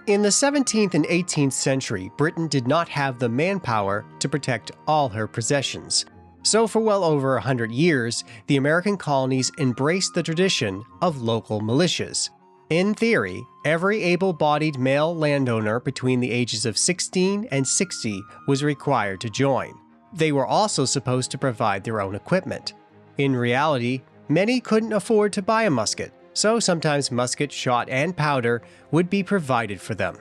In the 17th and 18th century, Britain did not have the manpower to protect all her possessions. So for well over 100 years, the American colonies embraced the tradition of local militias. In theory, every able-bodied male landowner between the ages of 16 and 60 was required to join. They were also supposed to provide their own equipment. In reality, many couldn't afford to buy a musket, so sometimes musket, shot, and powder would be provided for them.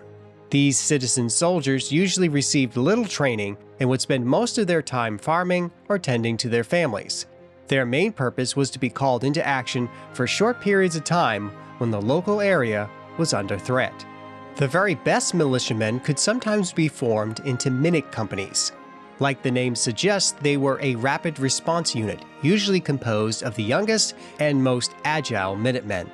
These citizen soldiers usually received little training and would spend most of their time farming or tending to their families. Their main purpose was to be called into action for short periods of time when the local area was under threat. The very best militiamen could sometimes be formed into minute companies. Like the name suggests, they were a rapid response unit, usually composed of the youngest and most agile Minutemen.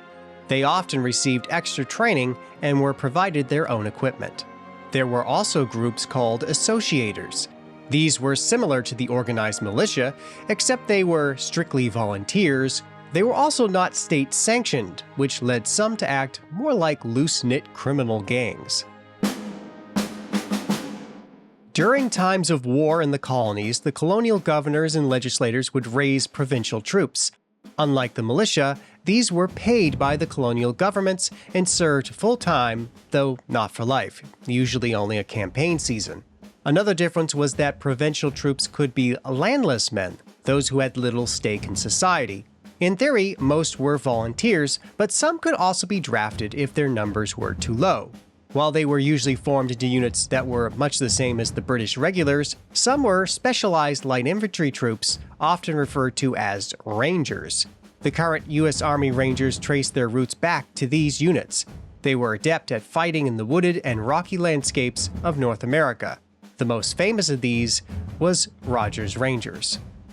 They often received extra training and were provided their own equipment. There were also groups called associators. These were similar to the organized militia, except they were strictly volunteers. They were also not state-sanctioned, which led some to act more like loose-knit criminal gangs. During times of war in the colonies, the colonial governors and legislators would raise provincial troops. Unlike the militia, these were paid by the colonial governments and served full-time, though not for life, usually only a campaign season. Another difference was that provincial troops could be landless men, those who had little stake in society. In theory, most were volunteers, but some could also be drafted if their numbers were too low. While they were usually formed into units that were much the same as the British regulars, some were specialized light infantry troops, often referred to as Rangers. The current U.S. Army Rangers trace their roots back to these units. They were adept at fighting in the wooded and rocky landscapes of North America. The most famous of these was Rogers Rangers.